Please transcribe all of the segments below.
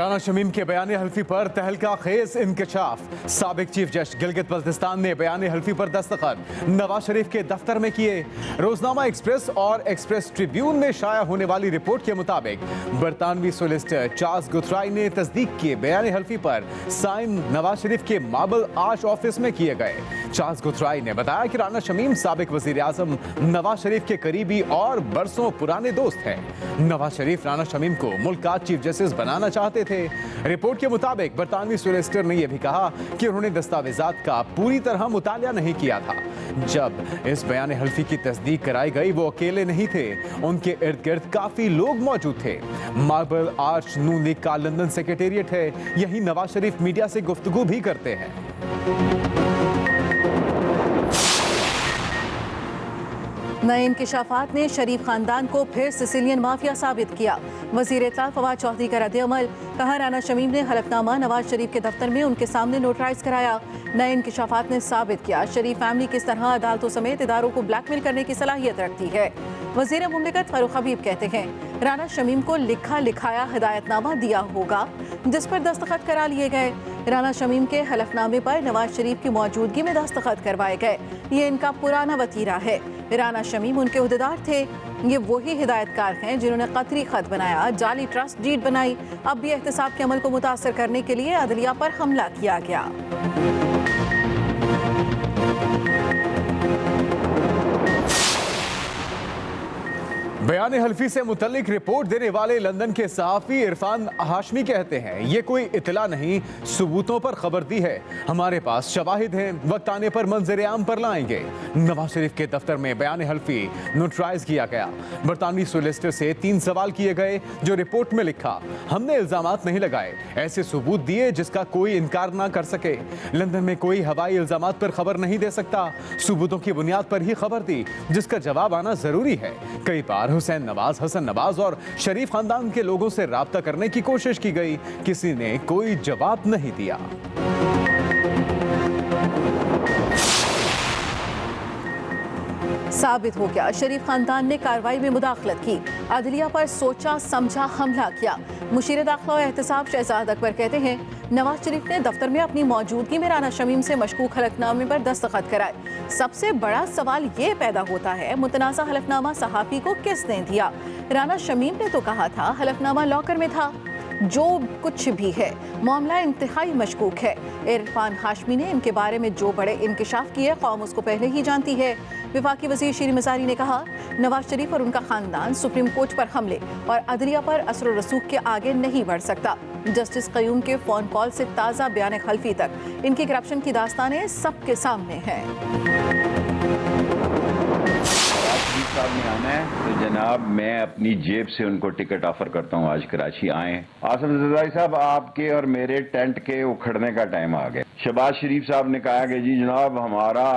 राना शमीम के बयान हल्फी पर तहलका खेज इंकशाफ। साबिक चीफ जस्टिस गिलगित बल्तिस्तान ने बयान हल्फी पर दस्तखत नवाज शरीफ के दफ्तर में किए। रोजनामा एक्सप्रेस और एक्सप्रेस ट्रिब्यून में शाया होने वाली रिपोर्ट के मुताबिक बरतानवी सोलिसिटर चार्ल्स गुथराई ने तस्दीक किए बयान हल्फी पर साइन नवाज शरीफ के मार्बल आर्च ऑफिस में किए गए। चार्ल्स गुथराई ने बताया कि राना शमीम साबिक वजीर आजम नवाज शरीफ के करीबी और बरसों पुराने दोस्त हैं। नवाज शरीफ राना शमीम को मुल्क का चीफ जस्टिस बनाना चाहते थे। रिपोर्ट के मुताबिक बरतानवी सोलिसिटर ने यह भी कहा कि उन्होंने दस्तावेजात का पूरी तरह मुतालिया नहीं किया था। जब इस बयान हल्फी की तस्दीक कराई गई वो अकेले नहीं थे, उनके इर्द गिर्द काफी लोग मौजूद थे। मार्बल आर्च नून लीग का लंदन सेक्रेटेरिएट है, यही नवाज शरीफ मीडिया से गुफ्तगू भी करते हैं। नए इंकिशाफात ने शरीफ खानदान को फिर सिसिलियन माफिया साबित किया। वजीर इत्तला फवाद चौधरी का रद्द-ए-अमल। कहा, राना शमीम ने हलफनामा नवाज शरीफ के दफ्तर में उनके सामने नोटराइज कराया। नए इंकिशाफात ने साबित किया शरीफ फैमिली किस तरह अदालतों समेत इदारों को ब्लैकमेल करने की सलाहियत रखती है। वजीर मुमलिकत फारूक हबीब कहते हैं, राना शमीम को लिखा लिखाया हिदायतनामा दिया होगा जिस पर दस्तखत करा लिए गए। राना शमीम के हलफनामे पर नवाज शरीफ की मौजूदगी में दस्तखत करवाए गए। ये इनका पुराना वतीरा है। राना शमीम उनके उहदेदार थे। ये वही हिदायतकार हैं जिन्होंने कतरी खत बनाया, जाली ट्रस्ट डीड बनाई। अब भी एहतसाब के अमल को मुतासर करने के लिए अदलिया पर हमला किया गया। बयान हल्फी से मुतल्लिक रिपोर्ट देने वाले लंदन के सहाफी इरफान हाशमी कहते हैं, ये कोई इतला नहीं, सबूतों पर खबर दी है। हमारे पास शवाहिद हैं, वक्त आने पर मंजर आम पर लाएंगे। नवाज शरीफ के दफ्तर में बयान हल्फी नोटराइज किया गया। बरतानवी सोलिसिटर से 3 सवाल किए गए जो रिपोर्ट में लिखा, हमने इल्जामात नहीं लगाए, ऐसे सबूत दिए जिसका कोई इनकार ना कर सके। लंदन में कोई हवाई इल्जामात पर खबर नहीं दे सकता, सबूतों की बुनियाद पर ही खबर दी जिसका जवाब आना जरूरी है। कई बार हुसैन नवाज, हसन नवाज और शरीफ खानदान के लोगों से राब्ता करने की कोशिश की गई, किसी ने कोई जवाब नहीं दिया। साबित हो गया शरीफ खानदान ने कार्रवाई में मुदाखलत की, अदलिया पर सोचा समझा हमला किया। मुशीर दाखिला और एहतसाब शहजाद अकबर कहते हैं, नवाज शरीफ ने दफ्तर में अपनी मौजूदगी में राना शमीम से मशकूक हलफनामे पर दस्तखत कराए। सबसे बड़ा सवाल ये पैदा होता है, मुतनाज़ा हलफनामा सहाफ़ी को किसने दिया? राना शमीम ने तो कहा था हलफनामा लॉकर में था। जो कुछ भी है, मामला इंतहाई मशकूक है। इरफान हाशमी ने इनके बारे में जो बड़े इंकिशाफ किए, कौम उसको पहले ही जानती है। विफाकी वज़ीर शीरी मज़ारी ने कहा, नवाज शरीफ और उनका खानदान सुप्रीम कोर्ट पर हमले और अदलिया पर असर व रसूख के आगे नहीं बढ़ सकता। जस्टिस क़य्यूम के फ़ोन कॉल से ताज़ा बयान हल्फी तक इनकी करप्शन की दास्तानें सबके सामने हैं। साहब ने आना है तो जनाब मैं अपनी जेब से उनको टिकट ऑफर करता हूँ, आज कराची आए। आसिफ जरदारी साहब, आपके और मेरे टेंट के उखड़ने का टाइम आ गया। शहबाज शरीफ साहब ने कहा कि जी जनाब हमारा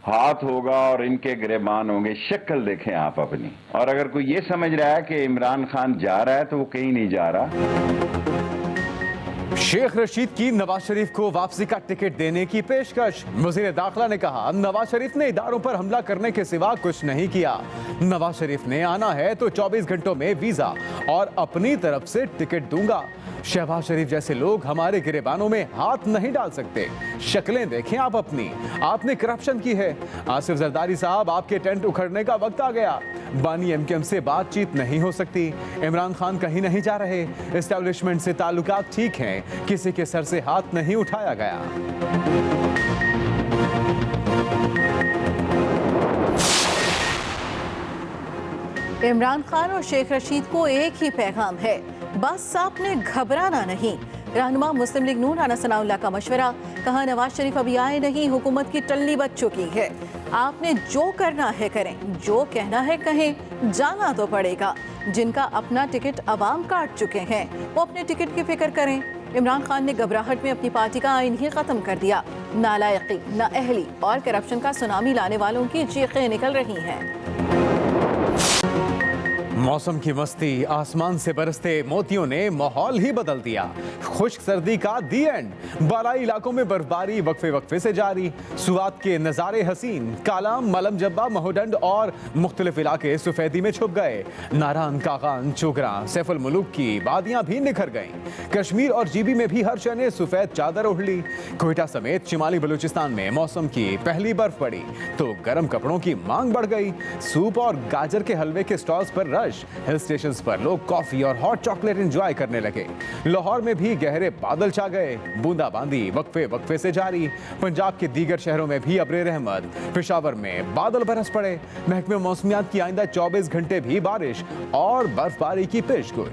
हाथ होगा और इनके गिरेबान होंगे। शक्ल देखें आप अपनी। और अगर कोई ये समझ रहा है कि इमरान खान जा रहा है तो वो कहीं नहीं जा रहा। शेख रशीद की नवाज शरीफ को वापसी का टिकट देने की पेशकश। वज़ीर दाखिला ने कहा, नवाज शरीफ ने इदारों पर हमला करने के सिवा कुछ नहीं किया। नवाज शरीफ ने आना है तो 24 घंटों में वीजा और अपनी तरफ से टिकट दूंगा। शहबाज शरीफ जैसे लोग हमारे गिरेबानों में हाथ नहीं डाल सकते। शक्लें देखें आप अपनी, आपने करप्शन की है। आसिफ जरदारी साहब, आपके टेंट उखड़ने का वक्त आ गया। बानी एमकेएम से बातचीत नहीं हो सकती। इमरान खान कहीं नहीं जा रहे। एस्टेब्लिशमेंट से ताल्लुकात ठीक हैं, किसी के सर से हाथ नहीं उठाया गया। इमरान खान और शेख रशीद को एक ही पैगाम है, बस आपने घबराना नहीं। रहनुमा मुस्लिम लीग नून राना सनाउल्लाह का मशवरा। कहा, नवाज शरीफ अभी आए नहीं, हुकूमत की टल्ली बच चुकी है। आपने जो करना है करें, जो कहना है कहें, जाना तो पड़ेगा। जिनका अपना टिकट अवाम काट चुके हैं वो अपने टिकट की फिक्र करें। इमरान खान ने घबराहट में अपनी पार्टी का आइन ही खत्म कर दिया। नालायकी, नाअहली और करप्शन का सुनामी लाने वालों की चीखें निकल रही हैं। मौसम की मस्ती, आसमान से बरसते मोतियों ने माहौल ही बदल दिया। खुश्क सर्दी का दी एंड। बालाई इलाकों में बर्फबारी वक्फे वक्फे से जारी। सुवात के नज़ारे हसीन। कालाम, मलम जब्बा, महोडंड और मुख्तलिफ इलाके सफेदी में छुप गए। नारान, कागान, चोगरा, सैफुल मुलूक की वादियां भी निखर गईं। कश्मीर और जीबी में भी हर शय ने सफेद चादर ओढ़ ली। कोयटा समेत शिमाली बलूचिस्तान में मौसम की पहली बर्फ पड़ी तो गर्म कपड़ों की मांग बढ़ गई। सूप और गाजर के हलवे के स्टॉल्स पर रश। हिल स्टेशंस पर लोग कॉफी और हॉट चॉकलेट एंजॉय करने लगे। लाहौर में भी गहरे बादल छा गए। बूंदाबांदी वक्फे वक्फे से जारी। पंजाब के दीगर शहरों में भी अब्रे रहमत। पेशावर में बादल बरस पड़े। महकमे मौसमियात की आइंदा 24 घंटे भी बारिश और बर्फबारी की पेशगोई।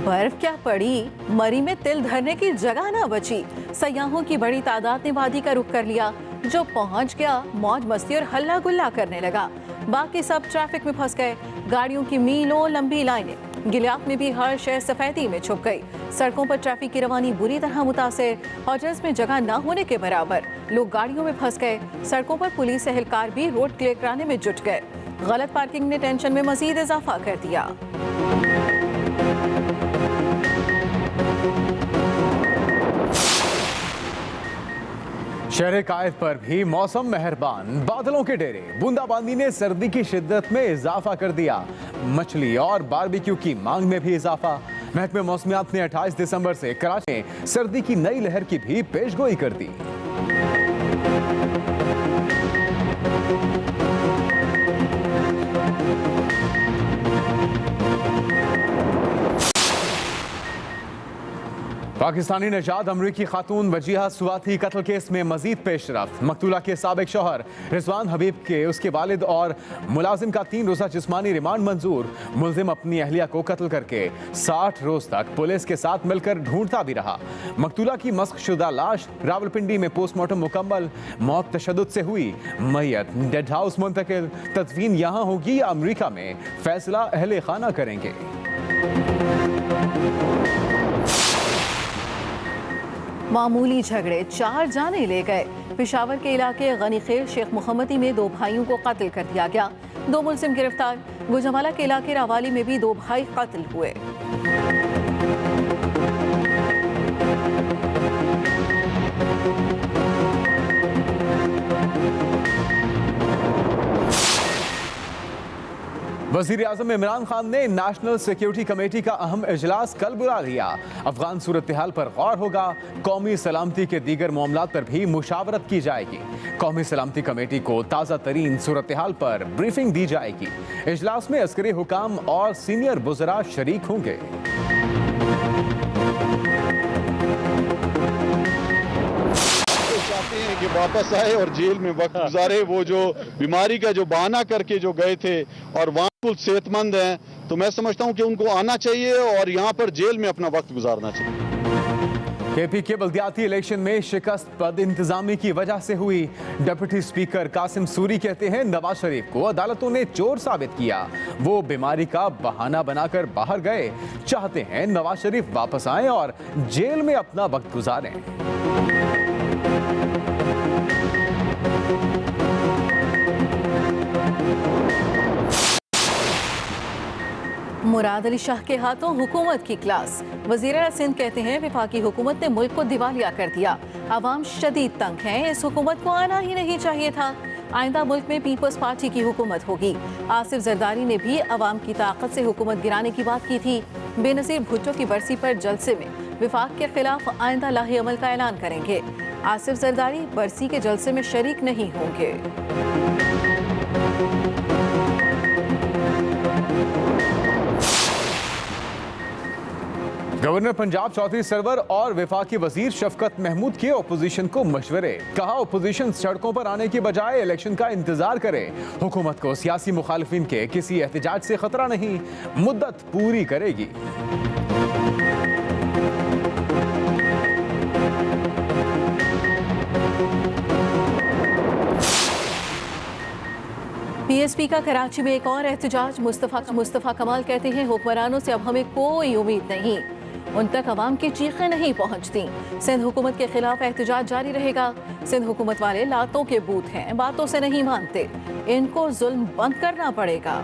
बर्फ क्या पड़ी, मरी में तिल धरने की जगह ना बची। सयाहों की बड़ी तादाद ने वादी का रुख कर लिया। जो पहुंच गया मौज मस्ती और हल्ला गुल्ला करने लगा। बाकी सब ट्रैफिक में फंस गए। गाड़ियों की मीलों लंबी लाइनें। गिलियात में भी हर शहर सफेदी में छुप गई। सड़कों पर ट्रैफिक की रवानी बुरी तरह मुतासिर। हॉटल्स में जगह न होने के बराबर। लोग गाड़ियों में फंस गए। सड़कों पर पुलिस एहलकार भी रोड क्लियर कराने में जुट गए। गलत पार्किंग ने टेंशन में मजीद इजाफा कर दिया। शहर कायद पर भी मौसम मेहरबान। बादलों के डेरे। बूंदाबांदी ने सर्दी की शिद्दत में इजाफा कर दिया। मछली और बारबेक्यू की मांग में भी इजाफा। महकमे मौसमियात ने 28 दिसंबर से कराची में सर्दी की नई लहर की भी पेशगोई कर दी। पाकिस्तानी नजाद अमरीकी खातून वजीहा सुवाती कत्ल केस में मजीद पेशरफ्त। मकतूला के साबिक शौहर रिजवान हबीब के उसके वालिद और मुलाजिम का 3 रोज़ा जिस्मानी रिमांड मंजूर। मुलजिम अपनी अहलिया को कत्ल करके 60 रोज तक पुलिस के साथ मिलकर ढूंढता भी रहा। मकतूला की मस्कशुदा लाश रावलपिंडी में पोस्टमार्टम मुकम्मल। मौत तशद्दुद से हुई। मैयत डेड हाउस मुंतकिल। तदफीन यहाँ होगी या अमरीका में, फैसला अहले खाना करेंगे। मामूली झगड़े 4 जाने ले गए। पेशावर के इलाके गनीखेर शेख मुहम्मदी में 2 भाइयों को कत्ल कर दिया गया। 2 मुलजिम गिरफ्तार। गुजरावाला के इलाके रावाली में भी 2 भाई कत्ल हुए। वज़ीर आज़म इमरान खान ने नेशनल सिक्योरिटी कमेटी का अहम इजलास कल बुला लिया। अफगान सूरत हाल पर गौर होगा। कौमी सलामती के दीगर मामलात पर भी मुशावरत की जाएगी। कौमी सलामती कमेटी को ताज़ा तरीन सूरत हाल पर ब्रीफिंग दी जाएगी। इजलास में अस्करी हुकाम और सीनियर बुज़रा शरीक होंगे। चाहते हैं कि वापस आए और जेल में वक्त गुजारे। वो जो बीमारी का जो बहाना करके जो गए थे और वहाँ बिल्कुल सेहतमंद हैं, तो मैं समझता हूँ कि उनको आना चाहिए और यहाँ पर जेल में अपना वक्त गुजारना चाहिए। केपी के बल्दियाती इलेक्शन में शिकस्त बद इंतजामी की वजह से हुई। डिप्टी स्पीकर कासिम सूरी कहते हैं नवाज शरीफ को अदालतों ने चोर साबित किया। वो बीमारी का बहाना बनाकर बाहर गए। चाहते हैं नवाज शरीफ वापस आएं और जेल में अपना वक्त गुजारें। मुराद अली शाह के हाथों हुकूमत की क्लास। वज़ीर आला सिंध कहते हैं वफाकी हुकूमत ने मुल्क को दिवालिया कर दिया। आवाम शदीद तंग है। इस हुकूमत को आना ही नहीं चाहिए था। आइंदा मुल्क में पीपल्स पार्टी की हुकूमत होगी। आसिफ जरदारी ने भी अवाम की ताकत से हुकूमत गिराने की बात की थी। बेनज़ीर भुट्टो की बरसी पर जलसे में विफाक के खिलाफ आइंदा लाहे अमल का ऐलान करेंगे। आसिफ जरदारी बरसी के जलसे में शरीक नहीं होंगे। गवर्नर पंजाब चौधरी सरवर और वफाकी वजीर शफकत महमूद के ओपोजिशन को मशवरे। कहा ओपोजिशन सड़कों पर आने के बजाय इलेक्शन का इंतजार करे। हुकूमत को सियासी मुखालिफिन के किसी एहतजाज से खतरा नहीं, मुद्दत पूरी करेगी। पीएसपी का कराची में एक और एहतजाज। मुस्तफ़ा कमाल कहते हैं हुक्मरानों से अब हमें कोई उम्मीद नहीं। उन तक अवाम की चीखें नहीं पहुंचती। सिंध हुकूमत के खिलाफ एहतजाज जारी रहेगा। सिंध हुकूमत वाले लातों के बूत हैं, बातों से नहीं मानते। इनको जुल्म बंद करना पड़ेगा।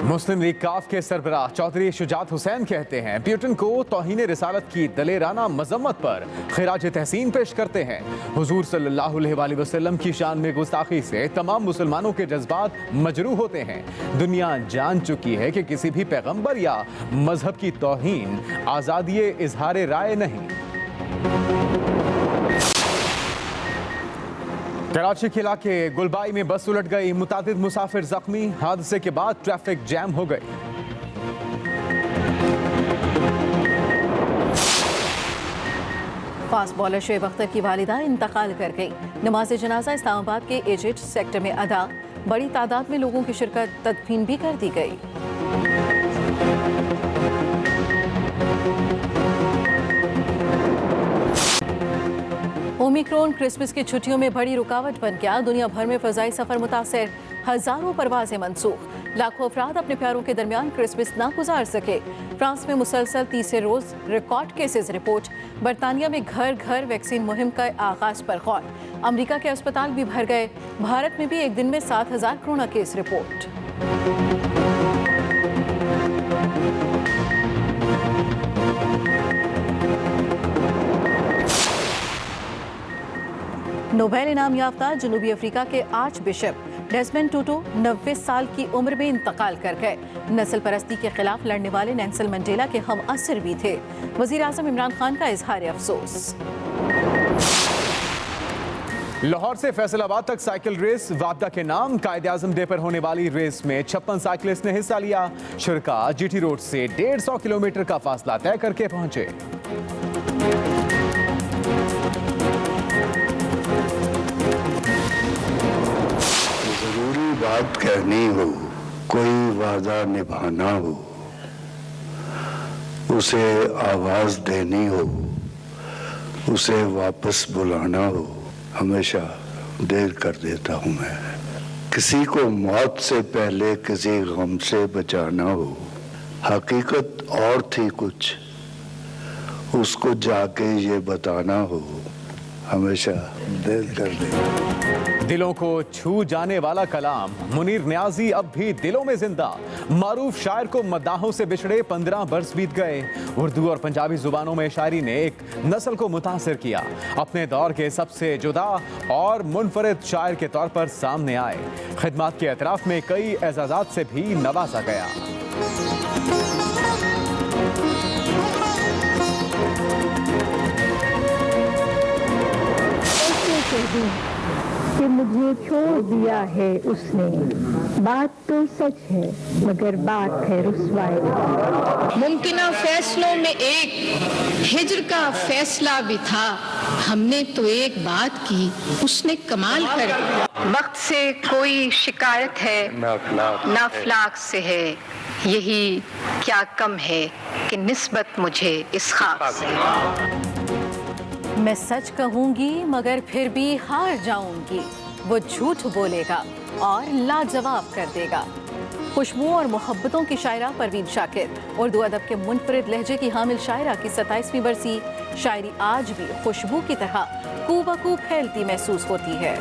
मुस्लिम लीग काफ के सरबराह चौधरी शुजात हुसैन कहते हैं प्यूटन को तौहीन रिसालत की दलेराना मजम्मत पर खिराज तहसीन पेश करते हैं। हुजूर सल्लल्लाहु अलैहि वसल्लम की शान में गुस्ताखी से तमाम मुसलमानों के जज्बात मजरूह होते हैं। दुनिया जान चुकी है कि किसी भी पैगंबर या मजहब की तौहीन आज़ादी इजहार राय नहीं। कराची के इलाके गुलबाई में बस उलट गई, मुतादिद मुसाफिर जख्मी। हादसे के बाद ट्रैफिक जैम हो गई। फास्ट बॉलर शोएब अख्तर की वालिदा इंतकाल कर गई। नमाज जनाजा इस्लामाबाद के एजेड सेक्टर में अदा। बड़ी तादाद में लोगों की शिरकत तदफीन भी कर दी गई। ओमिक्रॉन क्रिसमस की छुट्टियों में बड़ी रुकावट बन गया। दुनिया भर में फजाई सफर मुतासर, हजारों परवाजें मनसूख। लाखों अफराद अपने प्यारों के दरमियान क्रिसमस ना गुजार सके। फ्रांस में मुसलसल तीसरे रोज रिकॉर्ड केसेस रिपोर्ट। बरतानिया में घर घर वैक्सीन मुहिम का आगाज पर गौर। अमेरिका के अस्पताल भी भर गए। भारत में भी एक दिन में 7,000 कोरोना केस रिपोर्ट। नोबेल इनाम याफ्ता जनूबी अफ्रीका के आर्च बिशप डेस्मंड टूटू 90 साल की उम्र में इंतकाल कर गए। नस्ल परस्ती के खिलाफ लड़ने वाले नेल्सन मंडेला के हम असर भी थे। वजीर आजम इमरान खान का इजहार अफसोस। लाहौर से फैसलाबाद तक साइकिल रेस वापदा के नाम कायदे आजम डे पर होने वाली रेस में 56 साइकिलिस्ट ने हिस्सा लिया। शुरका जीटी रोड से 150 किलोमीटर का फासला तय करके पहुंचे। बात कहनी हो, कोई वादा निभाना हो, उसे आवाज देनी हो, उसे वापस बुलाना हो, हमेशा देर कर देता हूं मैं। किसी को मौत से पहले किसी गम से बचाना हो, हकीकत और थी कुछ, उसको जाके ये बताना हो, हमेशा देर कर देता। दिलों को छू जाने वाला कलाम मुनीर न्याजी अब भी दिलों में जिंदा। मारूफ शायर को मद्दाहों से बिछड़े 15 बरस बीत गए। उर्दू और पंजाबी जुबानों में शायरी ने एक नस्ल को मुतासिर किया। अपने दौर के सबसे जुदा और मुनफरिद शायर के तौर पर सामने आए। खिदमत के एतराफ में कई एजाजात से भी नवाजा गया। कि मुझे छोड़ दिया है उसने, बात तो सच है मगर बात है रुस्वाई। मुमकिना फैसलों में एक हिज्र का फैसला भी था, हमने तो एक बात की उसने कमाल कर दिया। वक्त से कोई शिकायत है ना अखलाक से है, यही क्या कम है कि निस्बत मुझे इस खाक से। मैं सच कहूंगी मगर फिर भी हार जाऊंगी, वो झूठ बोलेगा और लाजवाब कर देगा। खुशबू और मोहब्बतों की शायरा परवीन शाकिर। उर्दू अदब के मुनफरिद लहजे की हामिल शायरा की 27वीं बरसी। शायरी आज भी खुशबू की तरह कूबकू फैलती महसूस होती है।